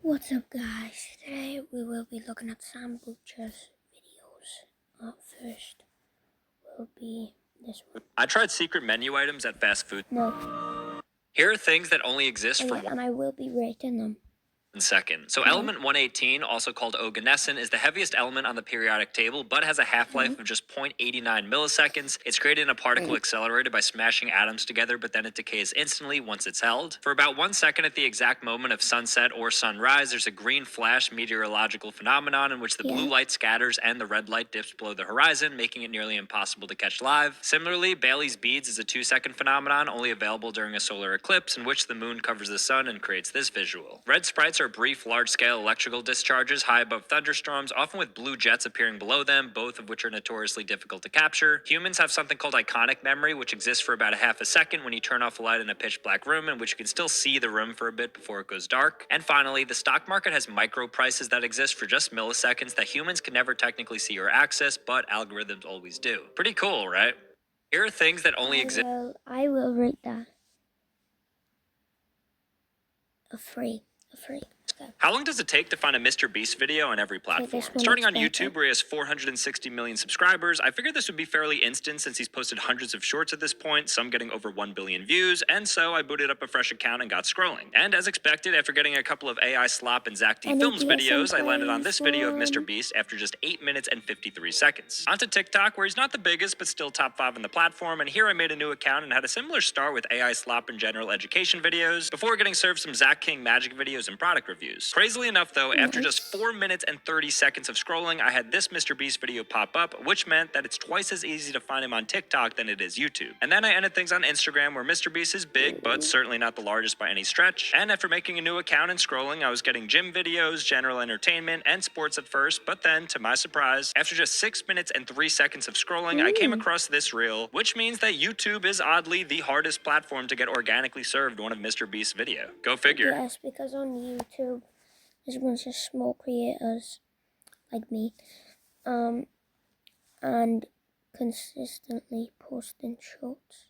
What's up, guys? Today we will be looking at Sambuchu's videos. First will be this one. I tried secret menu items at fast food. No. Here are things that only exist for And I will be rating them. 1 second. So element 118, also called oganesson, is the heaviest element on the periodic table, but has a half-life of just 0.89 milliseconds. It's created in a particle accelerator by smashing atoms together, but then it decays instantly once it's held. For about 1 second at the exact moment of sunset or sunrise, there's a green flash meteorological phenomenon in which the blue light scatters and the red light dips below the horizon, making it nearly impossible to catch live. Similarly, Bailey's beads is a 2-second phenomenon only available during a solar eclipse in which the moon covers the sun and creates this visual. Red sprites are brief, large-scale electrical discharges high above thunderstorms, often with blue jets appearing below them, both of which are notoriously difficult to capture. Humans have something called iconic memory, which exists for about a half a second when you turn off a light in a pitch-black room, in which you can still see the room for a bit before it goes dark. And finally, the stock market has micro prices that exist for just milliseconds that humans can never technically see or access, but algorithms always do. Pretty cool, right? Here are things that only exist. I will rate that a 3. How long does it take to find a Mr. Beast video on every platform? Starting on YouTube, where he has 460 million subscribers, I figured this would be fairly instant since he's posted hundreds of shorts at this point, some getting over 1 billion views, and so I booted up a fresh account and got scrolling. And as expected, after getting a couple of AI slop and Zach D Films videos, I landed on this video of Mr. Beast after just 8 minutes and 53 seconds. Onto TikTok, where he's not the biggest, but still top 5 on the platform, and here I made a new account and had a similar start with AI slop and general education videos, before getting served some Zach King magic videos and product reviews. Crazily enough, though, after just 4 minutes and 30 seconds of scrolling, I had this Mr. Beast video pop up, which meant that it's twice as easy to find him on TikTok than it is YouTube. And then I ended things on Instagram, where Mr. Beast is big, but certainly not the largest by any stretch. And after making a new account and scrolling, I was getting gym videos, general entertainment, and sports at first, but then, to my surprise, after just 6 minutes and 3 seconds of scrolling, I came across this reel, which means that YouTube is oddly the hardest platform to get organically served one of Mr. Beast's video. Go figure. Yes, because on YouTube, there's a bunch of small creators like me, and consistently posting shorts,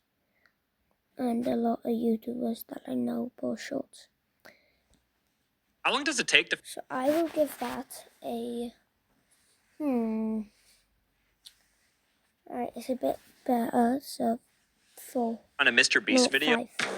and a lot of YouTubers that I know post shorts. How long does it take to... So I will give that a, alright, it's a bit better, so 4. On a Mr. Beast video? 5.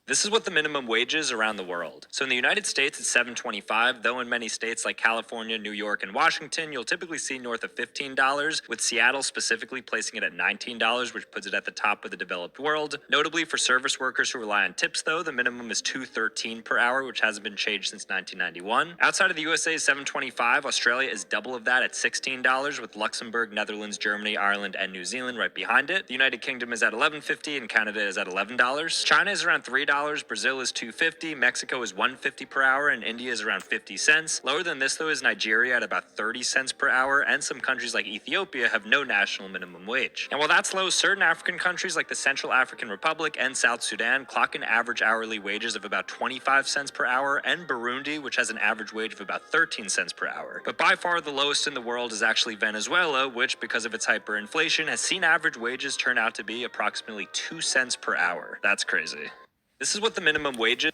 This is what the minimum wage is around the world. So in the United States, it's $7.25, though in many states like California, New York, and Washington, you'll typically see north of $15, with Seattle specifically placing it at $19, which puts it at the top of the developed world. Notably, for service workers who rely on tips, though, the minimum is $2.13 per hour, which hasn't been changed since 1991. Outside of the USA is $7.25. Australia is double of that at $16, with Luxembourg, Netherlands, Germany, Ireland, and New Zealand right behind it. The United Kingdom is at $11.50, and Canada is at $11. China is around $3. Brazil is $2.50, Mexico is $1.50 per hour, and India is around 50 cents. Lower than this, though, is Nigeria at about 30 cents per hour, and some countries like Ethiopia have no national minimum wage. And while that's low, certain African countries like the Central African Republic and South Sudan clock in average hourly wages of about 25 cents per hour, and Burundi, which has an average wage of about 13 cents per hour. But by far the lowest in the world is actually Venezuela, which, because of its hyperinflation, has seen average wages turn out to be approximately 2 cents per hour. That's crazy. This is what the minimum wage is.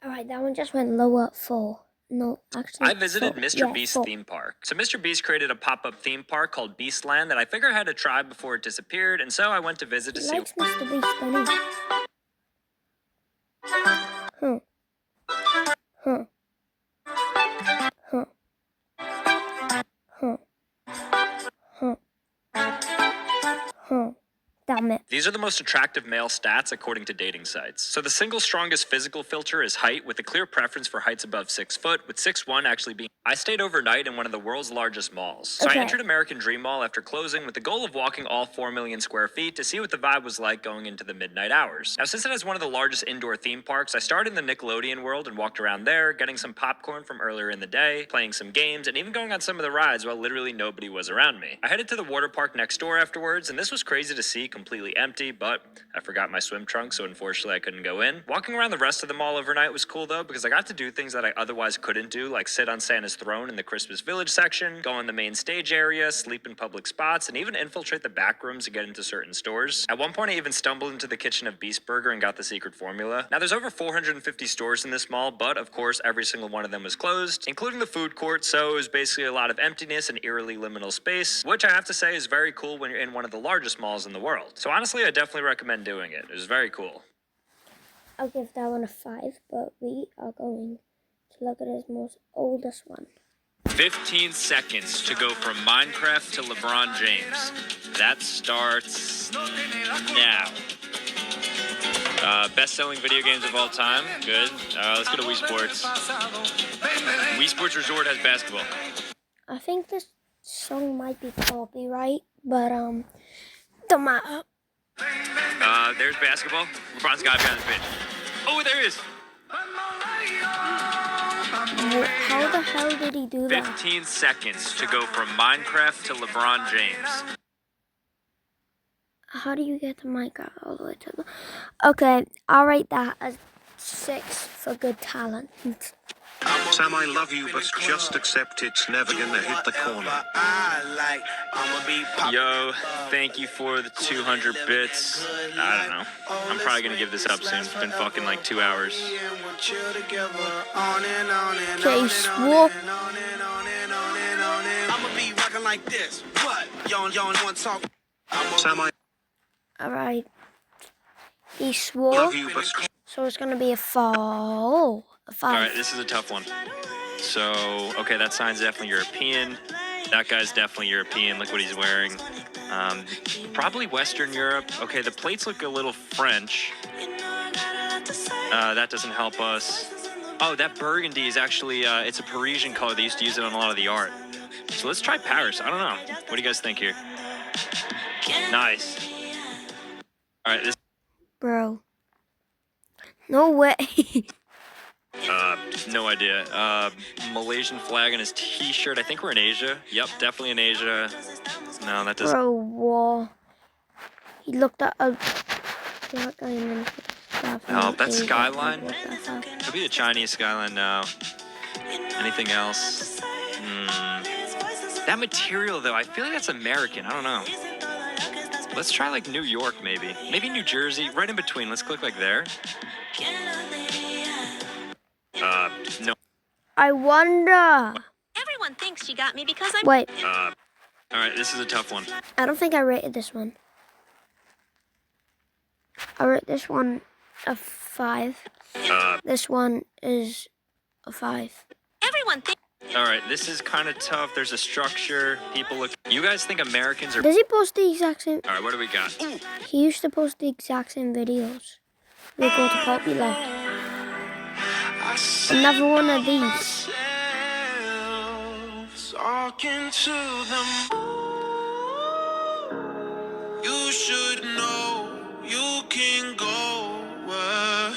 Alright, that one just went lower at 4. No, actually, I visited Mr. Beast's theme park. So Mr. Beast created a pop-up theme park called Beastland that I figured I had to try before it disappeared, and so I went to visit to see... Likes Mr. Beast, doesn't he? Damn it. These are the most attractive male stats according to dating sites. So the single strongest physical filter is height, with a clear preference for heights above 6 foot, with 6'1" actually being... I stayed overnight in one of the world's largest malls. So I entered American Dream Mall after closing with the goal of walking all 4 million square feet to see what the vibe was like going into the midnight hours. Now, since it has one of the largest indoor theme parks, I started in the Nickelodeon world and walked around there, getting some popcorn from earlier in the day, playing some games, and even going on some of the rides while literally nobody was around me. I headed to the water park next door afterwards, and this was crazy to see completely empty. empty, but I forgot my swim trunks, so unfortunately I couldn't go in. Walking around the rest of the mall overnight was cool though, because I got to do things that I otherwise couldn't do, like sit on Santa's throne in the Christmas Village section, go in the main stage area, sleep in public spots, and even infiltrate the back rooms to get into certain stores. At one point I even stumbled into the kitchen of Beast Burger and got the secret formula. Now there's over 450 stores in this mall, but of course every single one of them was closed, including the food court, so it was basically a lot of emptiness and eerily liminal space, which I have to say is very cool when you're in one of the largest malls in the world. So honestly, I definitely recommend doing it. It was very cool. I'll give that one a 5, but we are going to look at his most oldest one. 15 seconds to go from Minecraft to LeBron James. That starts now. Best-selling video games of all time. Good. Let's go to Wii Sports. Wii Sports Resort has basketball. I think this song might be copyright, but don't matter. There's basketball. LeBron's got behind the pitch. Oh, there he is. How the hell did he do that? 15 seconds to go from Minecraft to LeBron James. How do you get the mic out all the way to the... Okay, I'll rate that as 6 for good talent. Sam, I love you, but just accept it's never gonna hit the corner. Yo, thank you for the 200 bits. I don't know. I'm probably gonna give this up soon. It's been fucking like 2 hours. Okay, swore. I'ma be rocking like this. What? Y'all want talk? Sam, I Alright. He swore. love you, but So it's gonna be a 4. A 5. Alright, this is a tough one. So, okay, that sign's definitely European. That guy's definitely European. Look what he's wearing. Probably Western Europe. Okay, the plates look a little French. That doesn't help us. Oh, that burgundy is actually, it's a Parisian color. They used to use it on a lot of the art. So let's try Paris. I don't know. What do you guys think here? Nice. Alright, this... Bro. No way. No idea. Malaysian flag on his t-shirt. I think we're in Asia. Yep, definitely in Asia. No, that doesn't... Bro, whoa. He looked at a black guy and then... Oh, that's Skyline? Could be the Chinese Skyline now. Anything else? That material, though, I feel like that's American. I don't know. Let's try, like, New York, maybe. Maybe New Jersey. Right in between. Let's click, like, there. No. I wonder. Everyone thinks she got me because I'm... Wait, Alright, this is a tough one. I don't think I rated this one. I rate this one a 5. This one is a 5. Everyone thinks... Alright, this is kind of tough. There's a structure. People look... You guys think Americans are... Does he post the exact same... Alright, what do we got? Ooh. He used to post the exact same videos. They go to popular. Another one of these. talking to them. You should know you can go where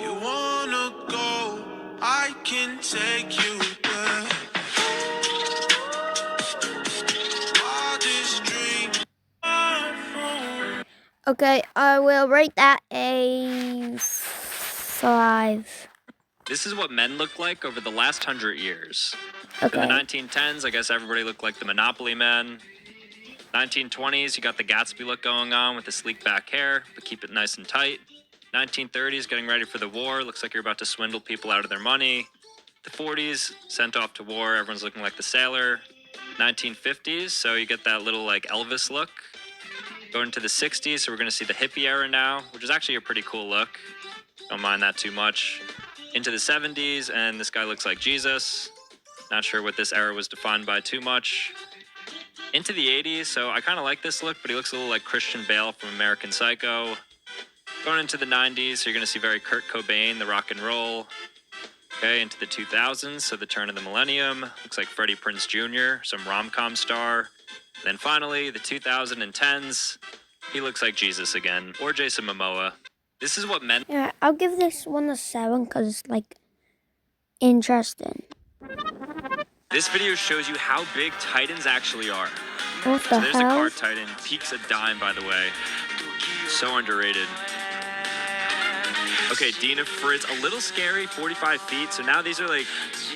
you wanna go. I can take you there. Wildest dream. Okay, I will rate that a 5. This is what men look like over the last 100 years. Okay. In the 1910s, I guess everybody looked like the Monopoly men. 1920s, you got the Gatsby look going on with the sleek back hair, but keep it nice and tight. 1930s, getting ready for the war. Looks like you're about to swindle people out of their money. The 40s, sent off to war. Everyone's looking like the sailor. 1950s, so you get that little like Elvis look. Going to the 60s, so we're going to see the hippie era now, which is actually a pretty cool look. Don't mind that too much. Into the 70s, and this guy looks like Jesus. Not sure what this era was defined by too much. Into the 80s, so I kind of like this look, but he looks a little like Christian Bale from American Psycho. Going into the 90s, so you're going to see very Kurt Cobain, the rock and roll. Okay, into the 2000s, so the turn of the millennium. Looks like Freddie Prinze Jr., some rom-com star. Then finally, the 2010s, he looks like Jesus again, or Jason Momoa. This is what men... Yeah, I'll give this one a 7 because it's like interesting. This video shows you how big Titans actually are. What So the there's a hell? car Titan. Peaks a dime, by the way. So underrated. Okay, Dina Fritz, a little scary, 45 feet. So now these are like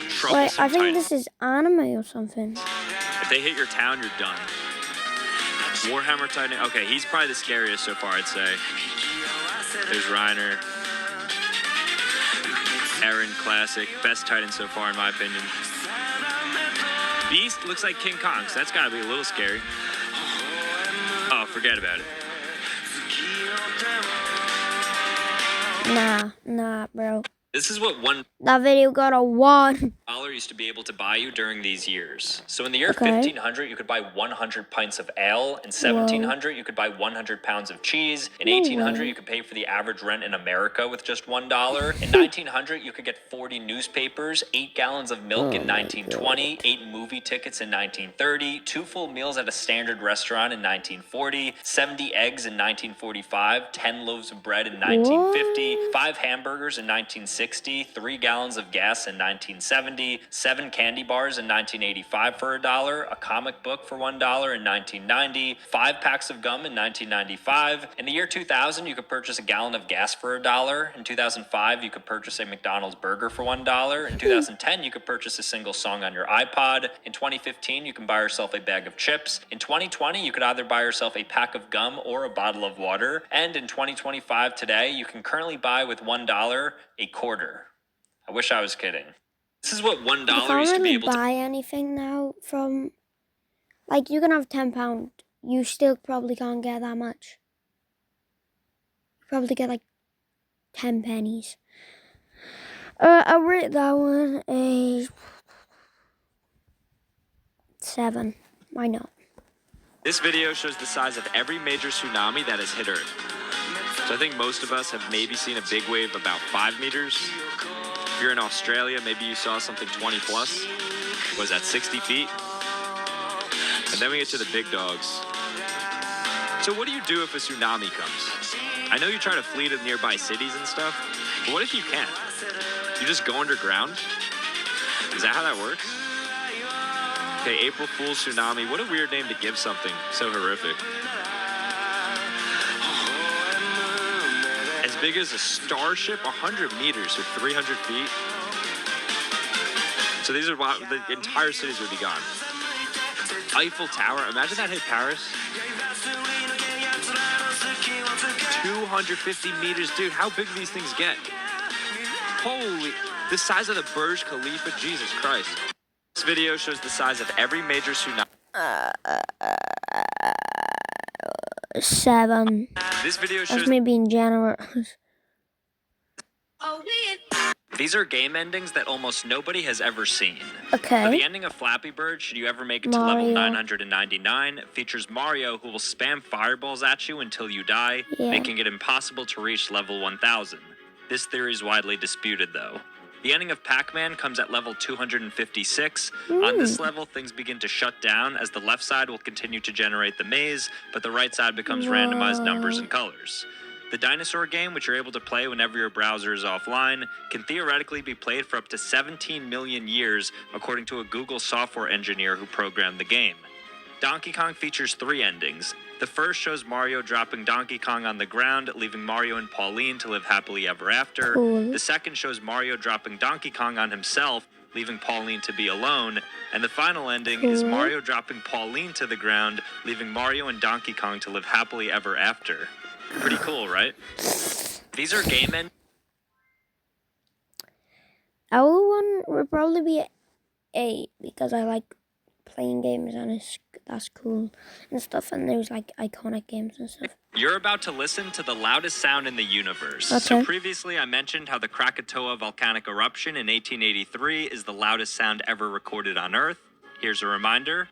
troublesome Wait, I think Titans. this is anime or something. If they hit your town, you're done. Warhammer Titan. Okay, he's probably the scariest so far, I'd say. There's Reiner. Aaron, classic. Best Titan so far, in my opinion. Beast looks like King Kong, so that's gotta be a little scary. Oh, forget about it. Nah, bro. This is what $1 That video got a 1. used to be able to buy you during these years. So in the year Okay. 1500, you could buy 100 pints of ale. In 1700, you could buy 100 pounds of cheese. In No 1800, way. you could pay for the average rent in America with just $1. In 1900, you could get 40 newspapers, 8 gallons of milk in 1920, 8 movie tickets in 1930, 2 full meals at a standard restaurant in 1940, 70 eggs in 1945, 10 loaves of bread in 1950, 5 hamburgers in 1960, 3 gallons of gas in 1970, 7 candy bars in 1985 for $1, a comic book for $1 in 1990, 5 packs of gum in 1995. In the year 2000, you could purchase a gallon of gas for $1. In 2005, you could purchase a McDonald's burger for $1. In 2010, you could purchase a single song on your iPod. In 2015, you can buy yourself a bag of chips. In 2020, you could either buy yourself a pack of gum or a bottle of water. And in 2025 today, you can currently buy with $1 a quarter. I wish I was kidding. This is what $1 You can't used to be really able to buy anything now from... Like, you can have £10. You still probably can't get that much. You probably get, like, 10 pennies. I rate that one a 7. Why not? This video shows the size of every major tsunami that has hit Earth. So I think most of us have maybe seen a big wave about 5 meters. If you're in Australia, maybe you saw something 20 plus. Was that 60 feet? And then we get to the big dogs. So what do you do if a tsunami comes? I know you try to flee to nearby cities and stuff, but what if you can't? You just go underground? Is that how that works? Okay, April Fool's tsunami. What a weird name to give something so horrific. As big as a starship, 100 meters or 300 feet. So these are the entire cities would be gone. Eiffel Tower. Imagine that hit Paris. 250 meters, dude. How big do these things get? Holy, the size of the Burj Khalifa. Jesus Christ. This video shows the size of every major tsunami. 7. This video That's shows me being generous. these are game endings that almost nobody has ever seen. Okay. For the ending of Flappy Bird, should you ever make it to level Mario. 999, features Mario who will spam fireballs at you until you die, Yeah. making it impossible to reach level 1000. This theory is widely disputed though. The ending of Pac-Man comes at level 256. On this level, things begin to shut down as the left side will continue to generate the maze, but the right side becomes randomized numbers and colors. The dinosaur game, which you're able to play whenever your browser is offline, can theoretically be played for up to 17 million years, according to a Google software engineer who programmed the game. Donkey Kong features 3 endings. The first shows Mario dropping Donkey Kong on the ground, leaving Mario and Pauline to live happily ever after. Cool. The second shows Mario dropping Donkey Kong on himself, leaving Pauline to be alone. And the final ending is Cool. Mario dropping Pauline to the ground, leaving Mario and Donkey Kong to live happily ever after. Pretty cool, right? These are game endings. Our one would probably be 8 because I like playing games and that's cool and stuff, and there's like iconic games and stuff. You're about to listen to the loudest sound in the universe. Okay. So previously I mentioned how the Krakatoa volcanic eruption in 1883 is the loudest sound ever recorded on Earth. Here's a reminder.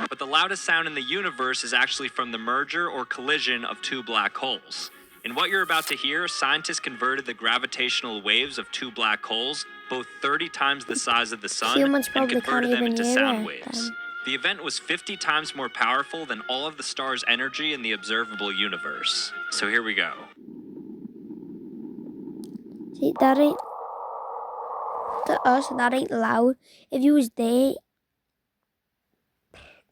But the loudest sound in the universe is actually from the merger or collision of 2 black holes. In what you're about to hear, scientists converted the gravitational waves of 2 black holes, both 30 times the size of the sun, Humans and probably converted can't them even into hear sound it, waves. then. The event was 50 times more powerful than all of the stars' energy in the observable universe. So here we go. See, to us, that ain't loud. If you was there,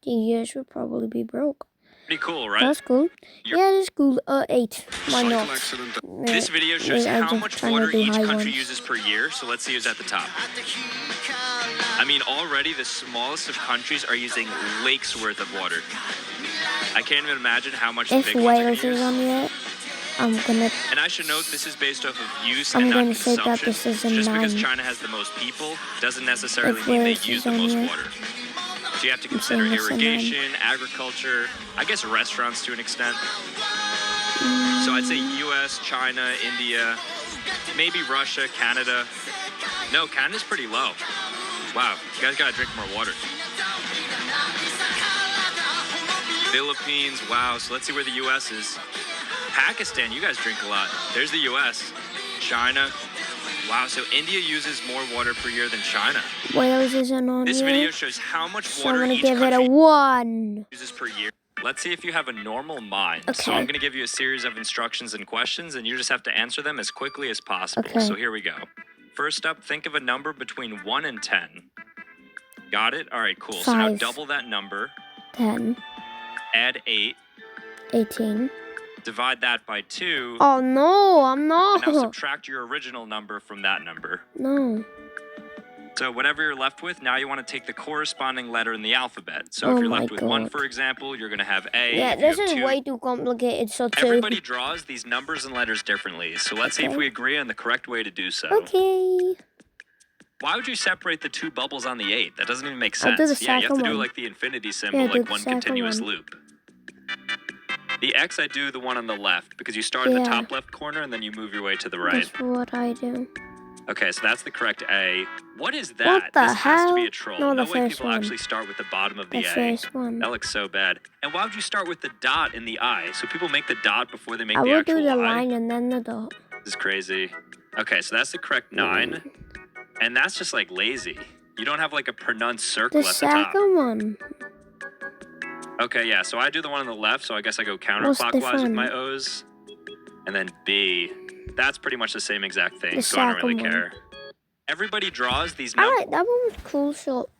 the ears would probably be broke. Pretty cool, right? That's cool. Yeah, that's cool. 8. Why Cycle not? accident. This video shows I'm how just much trying to water do each high country ones. uses per year. So let's see who's at the top. I mean, already the smallest of countries are using lakes worth of water. I can't even imagine how much the If big ones are gonna Wales is use. on here, I'm gonna. And I should note this is based off of use I'm and not gonna say that consumption. this is a Just because 9. China has the most people doesn't necessarily If mean they Wales use is the on most here. water. So you have to I'm consider saying it's a 9. irrigation, agriculture, I guess restaurants to an extent. So I'd say US, China, India, maybe Russia, Canada. No, Canada's pretty low. Wow, you guys gotta drink more water. Philippines, wow, so let's see where the US is. Pakistan, you guys drink a lot. There's the US. China. Wow, so India uses more water per year than China. Wales isn't on This here. video shows how much So I'm water gonna each give it a country 1. uses per year. Let's see if you have a normal mind. So Okay. I'm going to give you a series of instructions and questions, and you just have to answer them as quickly as possible. Okay. So here we go. First up, think of a number between 1 and 10. Got it? All right, cool. So now 5. double that number, 10. add 8, 18. divide that by 2, Oh no, I'm and now not. subtract your original number from that number. No. So whatever you're left with, now you want to take the corresponding letter in the alphabet. So Oh if you're my left with 1, God. for example, you're going to have A. Yeah, If you this have is 2, way too complicated. So 2. everybody draws these numbers and letters differently, so let's see if Okay. we agree on the correct way to do so. Okay. Why would you separate the 2 bubbles on the 8? That doesn't even make I'll sense. do the Yeah, you have to second do it one. like the infinity symbol, Yeah, do like the one second continuous one. loop. The X, I do the one on the left, because you start in the Yeah. top left corner and then you move your way to the right. That's what I do. Okay, so that's the correct A. What is that? What the This has to be hell? a troll. No, the way first people one. actually start with the bottom of the The A. first one. That looks so bad. And why would you start with the dot in the I? So people make the dot before they make I the would actual do the I? line and then the dot. This is crazy. Okay, so that's the correct 9. And that's just like lazy. You don't have like a pronounced circle The at the top. second one. Okay, yeah, so I do the one on the left, so I guess I go What's counterclockwise with my different? O's. And then B. That's pretty much the same exact thing, The so I don't really second one. care. Everybody draws these numbers. Alright, that one was cool. So,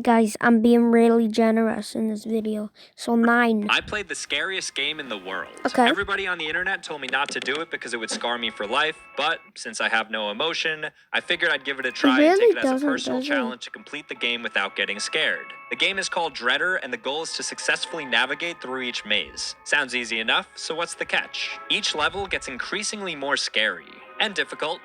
guys, I'm being really generous in this video. So 9. I played the scariest game in the world. Okay. Everybody on the internet told me not to do it because it would scar me for life, but since I have no emotion, I figured I'd give it a try and really take it as a doesn't, personal does he? challenge to complete the game without getting scared. The game is called Dreader, and the goal is to successfully navigate through each maze. Sounds easy enough, so what's the catch? Each level gets increasingly more scary and difficult,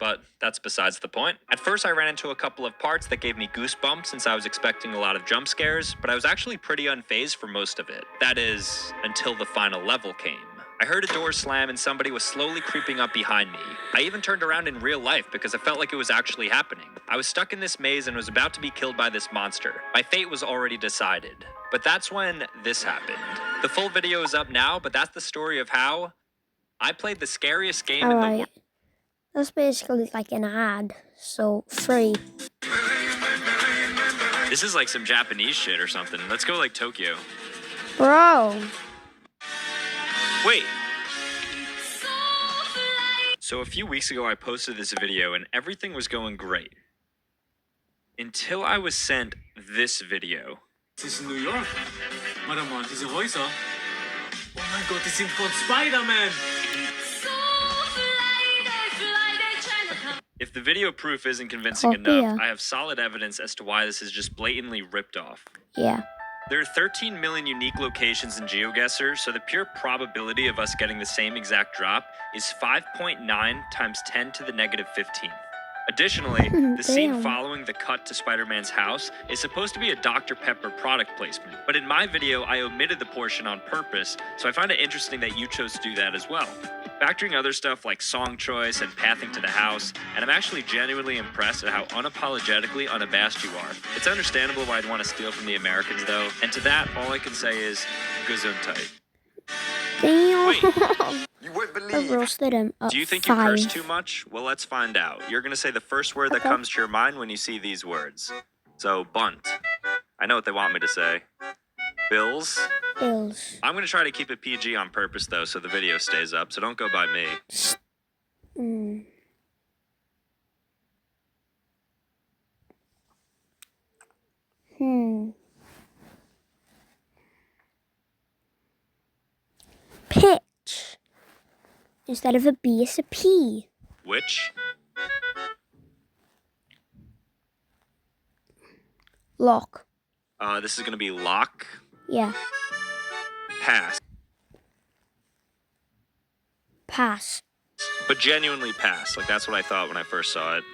but that's besides the point. At first, I ran into a couple of parts that gave me goosebumps since I was expecting a lot of jump scares, but I was actually pretty unfazed for most of it. That is, until the final level came. I heard a door slam and somebody was slowly creeping up behind me. I even turned around in real life because I felt like it was actually happening. I was stuck in this maze and was about to be killed by this monster. My fate was already decided. But that's when this happened. The full video is up now, but that's the story of how I played the scariest game in the world. Alright. That's basically like an ad. So, free. This is like some Japanese shit or something. Let's go like Tokyo. Bro. Wait. So a few weeks ago I posted this video and everything was going great. Until I was sent this video. This is New York. Madam, this is voice, huh? Oh my god, this is called Spider-Man. If the video proof isn't convincing Copia. enough, I have solid evidence as to why this is just blatantly ripped off. Yeah. There are 13 million unique locations in GeoGuessr, so the pure probability of us getting the same exact drop is 5.9 times 10 to the negative 15th. Additionally, the scene Damn. following the cut to Spider-Man's house is supposed to be a Dr. Pepper product placement, but in my video, I omitted the portion on purpose, so I find it interesting that you chose to do that as well. Factoring other stuff like song choice and pathing to the house, and I'm actually genuinely impressed at how unapologetically unabashed you are. It's understandable why I'd want to steal from the Americans, though, and to that, all I can say is, gesundheit. Damn. Wait. You would I believe. roasted him up. Do you think 5. you curse too much? Well, let's find out. You're going to say the first word that Okay. comes to your mind when you see these words. So, bunt. I know what they want me to say. Bills. Bills. I'm going to try to keep it PG on purpose, though, so the video stays up, so don't go by me. Mm. Pitch. Instead of a B, it's a P. Which? Lock. This is going to be lock. Yeah. Pass. Pass. But genuinely pass. Like, that's what I thought when I first saw it.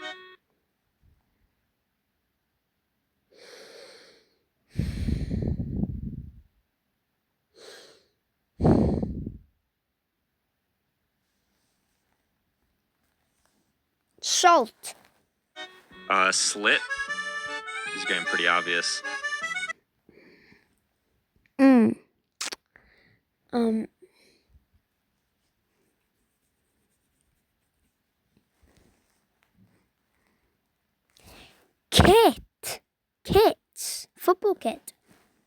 Salt. Slit. This is getting pretty obvious. Kit. Kits. Football kit.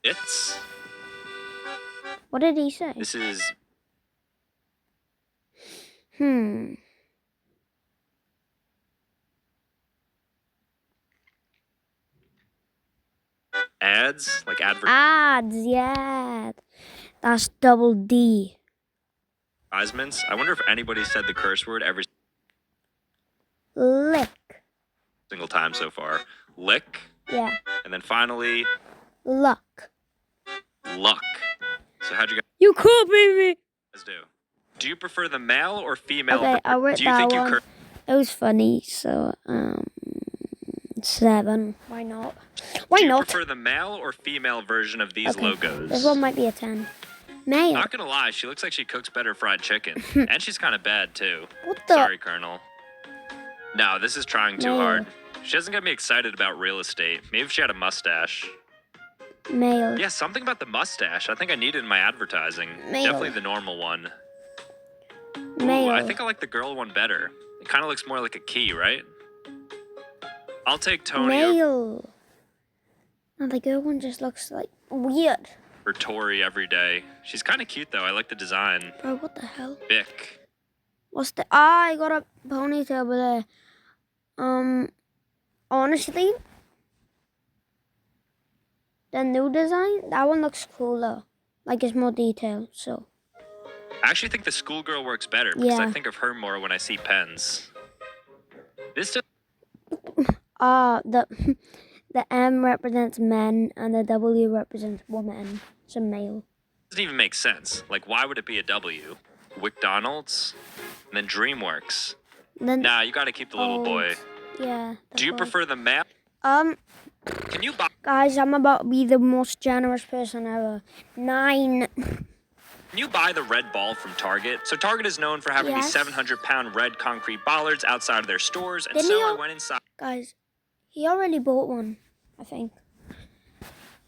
It's. What did he say? This is. Ads, like Ads, yeah. That's double D. advertisements. I wonder if anybody said the curse word every Lick. single time so far. Lick, Yeah. and then finally, Luck. luck. So how'd you You copied me. guys do? Do you prefer the male or female? Okay, I read do you that think one. you It was funny, so 7. Why not? Why do you not? prefer the male or female version of these logos? This one might be a 10. Male. Not gonna lie, she looks like she cooks better fried chicken, and she's kind of bad too. What the? Sorry, Colonel. No, this is trying too Male. hard. She doesn't get me excited about real estate. Maybe if she had a mustache. Male. Yeah, something about the mustache. I think I need it in my advertising. Male. Definitely the normal one. Male. Ooh, I think I like the girl one better. It kind of looks more like a key, right? I'll take Tony Male. Now the girl one just looks like weird. over Tori every day. She's kind of cute though. I like the design. Bro, what the hell? Vic. What's the? I got a ponytail over there. Honestly, the new design, that one looks cooler. Like it's more detailed. So I actually think the schoolgirl works better because I Yeah. think of her more when I see pens. This the M represents men and the W represents woman. It's a male. doesn't even make sense. Like, why would it be a W? McDonald's? And then DreamWorks. Then Nah, you gotta keep the little old. boy. Yeah. Do you that's prefer the male? why. Can you buy Guys, I'm about to be the most generous person ever. 9. Can you buy the red ball from Target? So Target is known for having these Yes. 700-pound red concrete bollards outside of their stores, and Didn't so he I al- went inside Guys, he already bought one, I think.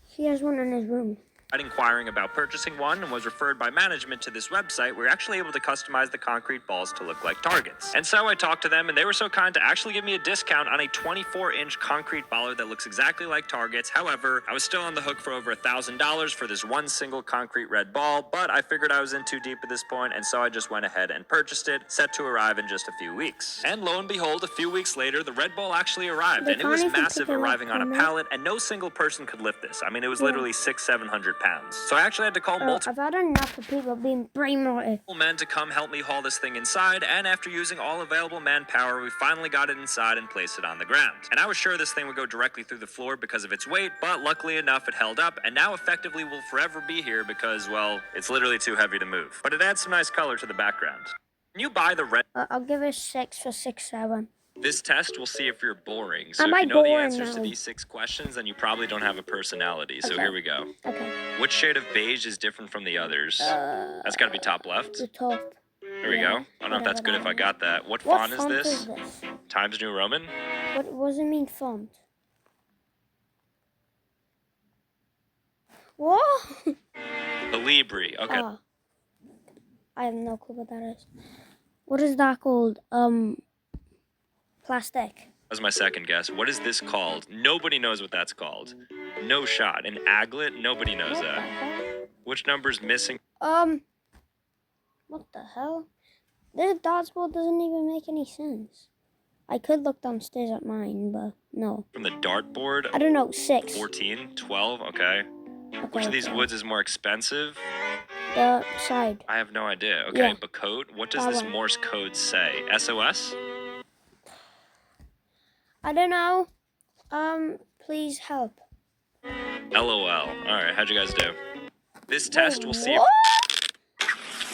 He has one in his room. inquiring about purchasing one and was referred by management to this website where you're actually able to customize the concrete balls to look like targets. And so I talked to them, and they were so kind to actually give me a discount on a 24-inch concrete bollard that looks exactly like targets. However, I was still on the hook for over $1,000 for this one single concrete red ball, but I figured I was in too deep at this point, and so I just went ahead and purchased it, set to arrive in just a few weeks. And lo and behold, a few weeks later, the red ball actually arrived, They and it was can't even massive, pick it up arriving on a from it. pallet, and no single person could lift this. I mean, it was literally 600-700 pounds. So I actually had to call multiple I've had enough of people being brainwashed. men to come help me haul this thing inside, and after using all available manpower, we finally got it inside and placed it on the ground. And I was sure this thing would go directly through the floor because of its weight, but luckily enough, it held up, and now effectively will forever be here because, well, it's literally too heavy to move. But it adds some nice color to the background. Can you buy the red? I'll give it 6 for 6, 7. This test will see if you're boring. So Am if I you know the boring answers to now? these 6 questions, then you probably don't have a personality. So Okay. here we go. Okay. Which shade of beige is different from the others? That's got to be top left. The top. There we yeah, go. I don't know if that's good if I got that. What What font is this? Times New Roman? What does it mean, font? What? Calibri. Okay. Oh. I have no clue what that is. What is that called? Plastic. That was my second guess. What is this called? Nobody knows what that's called. No shot. An aglet? Nobody knows What the that. hell? Which number's missing? What the hell? This dodgeball doesn't even make any sense. I could look downstairs at mine, but no. From the dartboard, I don't know, 6. 14, 12, okay. Which of these woods is more expensive? The side. I have no idea. Okay, Yeah. but code? What does That this one. Morse code say? SOS? I don't know. Please help. LOL. Alright, how'd you guys do? This test, we'll see if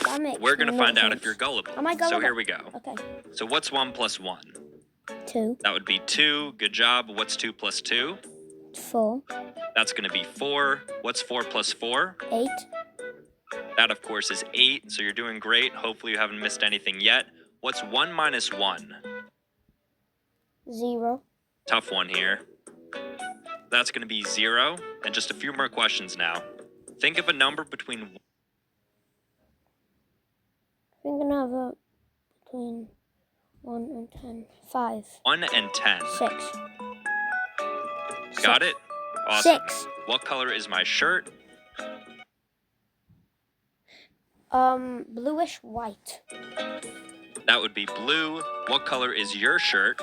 That makes we're gonna no find out sense. if you're gullible. Am I gullible? So here we go. Okay. So what's 1 plus 1? 2, That would be 2. Good job. What's 2 plus 2? 4, That's gonna be 4. What's 4 plus 4? 8, That, of course, is 8. So you're doing great. Hopefully you haven't missed anything yet. What's 1 minus 1? 0. Tough one here. That's going to be 0. And just a few more questions now. Think of a number between... Thinking of it between 1 and 10. 5. 1 and 10. 6. Got it? Awesome. 6. What color is my shirt? Bluish white. That would be blue. What color is your shirt?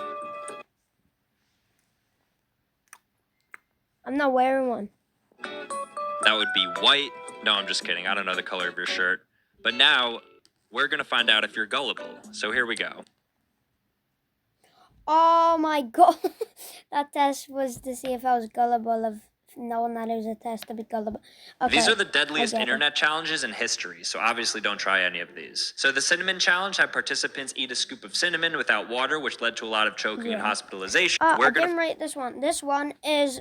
I'm not wearing one. That would be white. No, I'm just kidding. I don't know the color of your shirt. But now, we're going to find out if you're gullible. So here we go. Oh my god. That test was to see if I was gullible, of knowing that it was a test to be gullible. Okay. These are the deadliest I get it. internet challenges in history, so obviously don't try any of these. So the cinnamon challenge had participants eat a scoop of cinnamon without water, which led to a lot of choking and hospitalization. I didn't rate this one. This one is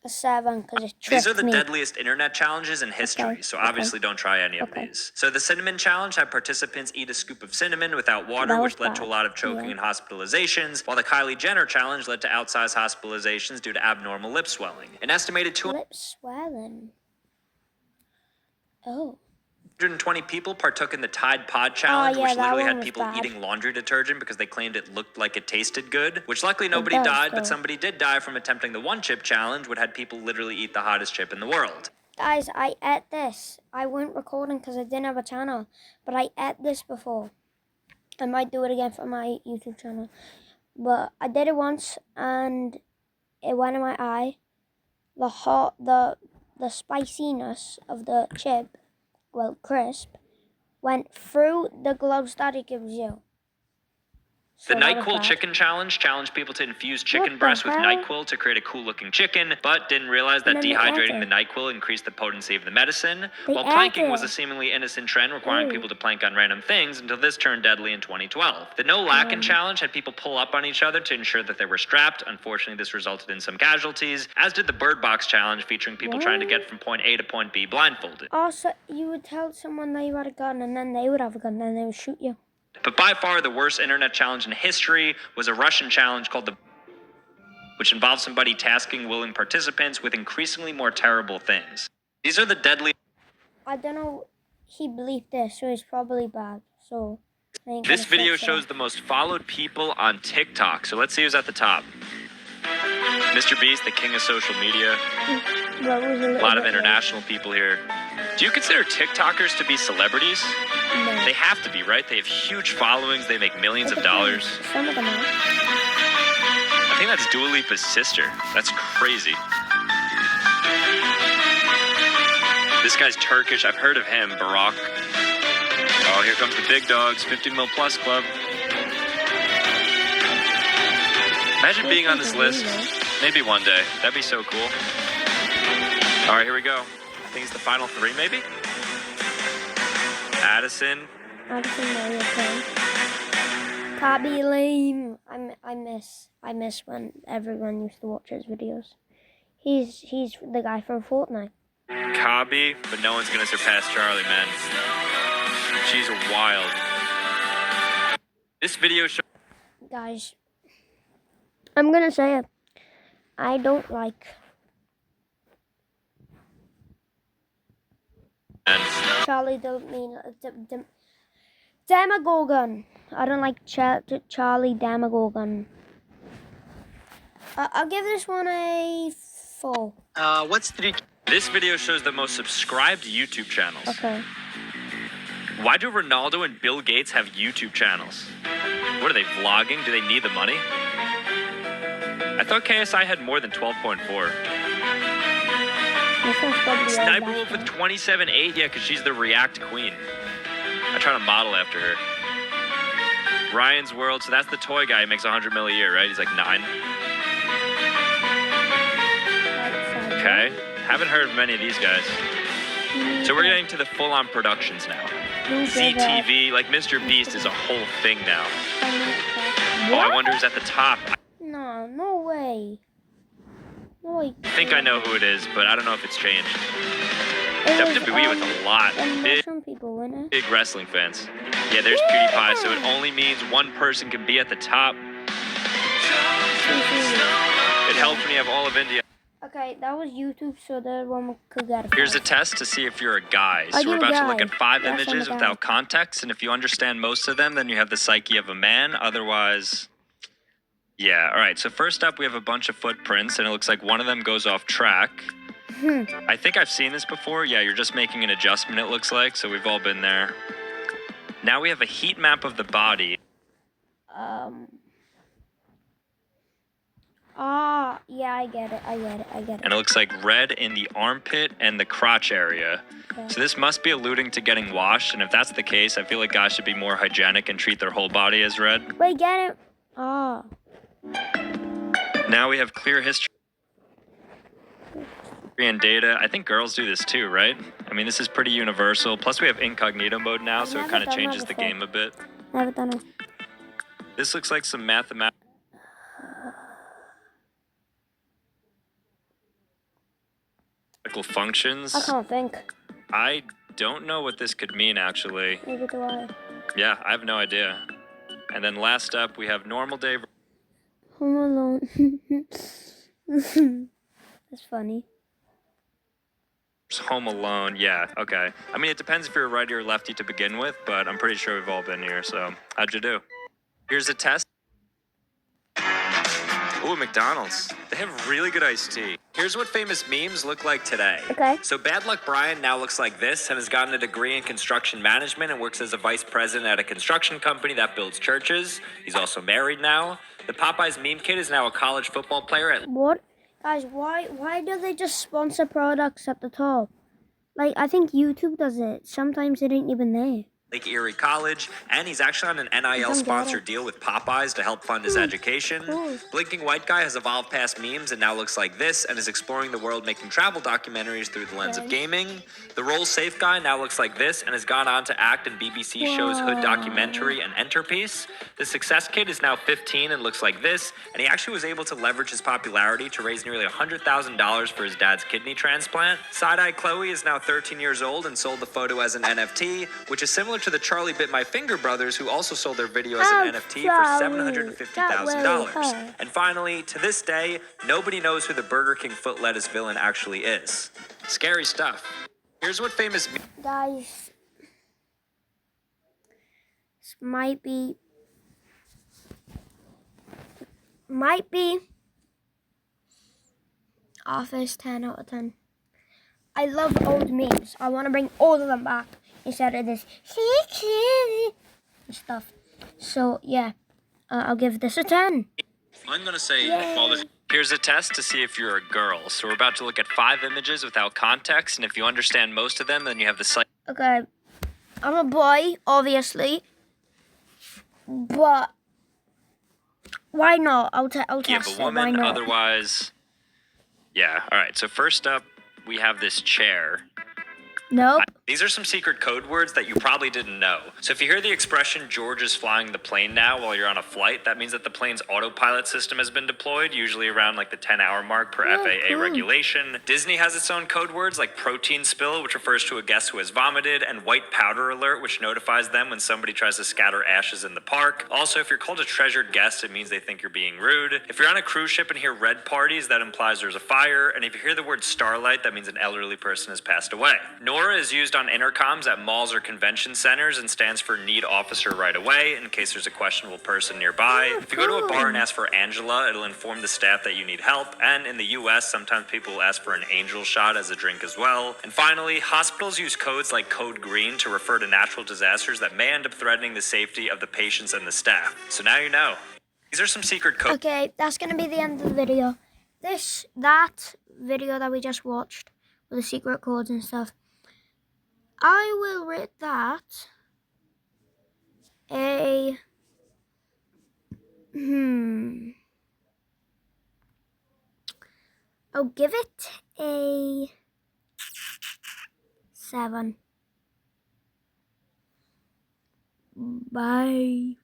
a 7 because it tricked These are the me. deadliest internet challenges in history, so obviously don't try any of these. So the cinnamon challenge had participants eat a scoop of cinnamon without water, That was which led to a bad. lot of choking and hospitalizations, while the Kylie Jenner challenge led to outsized hospitalizations due to abnormal lip swelling. An estimated Lip swelling. Oh. 220 people partook in the Tide Pod challenge, yeah, which that literally one had was people bad. eating laundry detergent because they claimed it looked like it tasted good, which luckily nobody does, died, though. but somebody did die from attempting the one chip challenge, which had people literally eat the hottest chip in the world. Guys, I ate this. I wasn't recording because I didn't have a channel, but I ate this before. I might do it again for my YouTube channel. But I did it once and it went in my eye. The spiciness of the chip, well, crisp, went through the gloves that it gives you. The So that was NyQuil bad. Chicken Challenge challenged people to infuse chicken the breast with hell? NyQuil to create a cool-looking chicken, but didn't realize that And then they dehydrating ate the NyQuil increased the potency of the medicine, They while ate planking was it. a seemingly innocent trend requiring Ew. people to plank on random things until this turned deadly in 2012. The No Lacking Challenge had people pull up on each other to ensure that they were strapped. Unfortunately, this resulted in some casualties, as did the Bird Box Challenge, featuring people trying to get from point A to point B blindfolded. Also, you would tell someone that you had a gun and then they would have a gun and then they would shoot you. But by far the worst internet challenge in history was a Russian challenge called the which involved somebody tasking willing participants with increasingly more terrible things. These are the deadly... I don't know, he bleeped this, so it's probably bad. So, I ain't This gonna video fix it. shows the most followed people on TikTok, so let's see who's at the top. Mr. Beast, the king of social media. Well, it was A lot of bit international people here. Do you consider TikTokers to be celebrities? late. No. They have to be, right? They have huge followings, they make millions It of depends. dollars. Some of them are. I think that's Dua Lipa's sister. That's crazy. This guy's Turkish. I've heard of him, Barack. Oh, here comes the big dogs. 50 mil plus club. Imagine being on this list. Maybe one day. That'd be so cool. All right, here we go. I think it's the final 3, maybe? Addison. Addison Rae, okay. Can't be lame. I miss when everyone used to watch his videos. He's the guy from Fortnite. Kabi, but no one's gonna surpass Charlie, man. She's wild. This video shows... Guys, I'm gonna say it. I don't like Charlie. Don't mean Demogorgon. I don't like Charlie Demogorgon. I'll give this one a 4. This video shows the most subscribed YouTube channels. Okay. Why do Ronaldo and Bill Gates have YouTube channels? What are they vlogging? Do they need the money? I thought KSI had more than 12.4. This one's probably Sniper all Wolf with that. 27.8. Yeah, because she's the React queen. I try to model after her. Ryan's World. So that's the toy guy. He makes 100 mil a year, right? He's like 9. Okay. Haven't heard of many of these guys. So we're getting to the full-on productions now. CTV, like Mr. Beast is a whole thing now. Oh, I wonder who's at the top. No, no way. No way. I think I know who it is, but I don't know if it's changed. It was, WWE with a lot. Big, Russian people, wasn't it? big wrestling fans. Yeah, there's PewDiePie, so it only means one person can be at the top. It helps when you have all of India. Okay, that was YouTube, so the one could get it. Here's a test to see if you're a guy. Are So we're you a about to look guy? at 5 Yes, I'm a images guy. without context, and if you understand most of them, then you have the psyche of a man. Otherwise, yeah. All right, so first up, we have a bunch of footprints, and it looks like one of them goes off track. I think I've seen this before. Yeah, you're just making an adjustment, it looks like, so we've all been there. Now we have a heat map of the body. Yeah, I get it. And it looks like red in the armpit and the crotch area. Okay. So this must be alluding to getting washed, and if that's the case, I feel like guys should be more hygienic and treat their whole body as red. Wait, get it. Oh. Now we have clear history and data. I think girls do this too, right? I mean, this is pretty universal. Plus we have incognito mode now, so it Never kind of done that changes the before. game a bit. Never done it. This looks like some mathematical functions. I can't think. I don't know what this could mean, actually. Neither do I. Yeah, I have no idea. And then last up, we have normal day Home Alone. That's funny. versus Home Alone. Yeah, okay. I mean, it depends if you're a righty or lefty to begin with, but I'm pretty sure we've all been here, so how'd you do? Here's a test. Ooh, McDonald's. They have really good iced tea. Here's what famous memes look like today. Okay. So Bad Luck Brian now looks like this and has gotten a degree in construction management and works as a vice president at a construction company that builds churches. He's also married now. The Popeyes meme kid is now a college football player at What? Guys, why do they just sponsor products at the top? Like, I think YouTube does it. Sometimes it ain't even there. Lake Erie College, and he's actually on an NIL sponsored deal with Popeyes to help fund his education. cool. Blinking White Guy has evolved past memes and now looks like this and is exploring the world making travel documentaries through the lens of gaming. The Roll Safe Guy now looks like this and has gone on to act in BBC shows Hood Documentary and Enterpiece. The Success Kid is now 15 and looks like this, and he actually was able to leverage his popularity to raise nearly $100,000 for his dad's kidney transplant. Side-Eye Chloe is now 13 years old and sold the photo as an NFT, which is similar to the Charlie Bit My Finger brothers, who also sold their video as an NFT for $750,000. And finally, to this day, nobody knows who the Burger King foot lettuce villain actually is. Scary stuff. Here's what famous Guys, this might be Office 10 out of 10. I love old memes. I want to bring all of them back instead of this stuff. So yeah, I'll give this a 10. I'm gonna say Here's a test to see if you're a girl. So we're about to look at 5 images without context, and if you understand most of them, then you have the psyche. Okay, I'm a boy, obviously, but why not? I'll You have test a it. Why woman, not? otherwise. Yeah, alright, so first up, we have this chair. Nope. These are some secret code words that you probably didn't know. So if you hear the expression, George is flying the plane now while you're on a flight, that means that the plane's autopilot system has been deployed, usually around like the 10-hour mark per FAA cool. regulation. Disney has its own code words like protein spill, which refers to a guest who has vomited, and white powder alert, which notifies them when somebody tries to scatter ashes in the park. Also, if you're called a treasured guest, it means they think you're being rude. If you're on a cruise ship and hear red parties, that implies there's a fire. And if you hear the word starlight, that means an elderly person has passed away. Nor 4 is used on intercoms at malls or convention centers and stands for Need Officer Right Away in case there's a questionable person nearby. If you go to a bar and ask for Angela, it'll inform the staff that you need help. And in the US, sometimes people ask for an angel shot as a drink as well. And finally, hospitals use codes like Code Green to refer to natural disasters that may end up threatening the safety of the patients and the staff. So now you know. These are some secret codes. Okay, that's gonna be the end of the video. That video that we just watched with the secret codes and stuff, I will rate that a I'll give it a 7. Bye.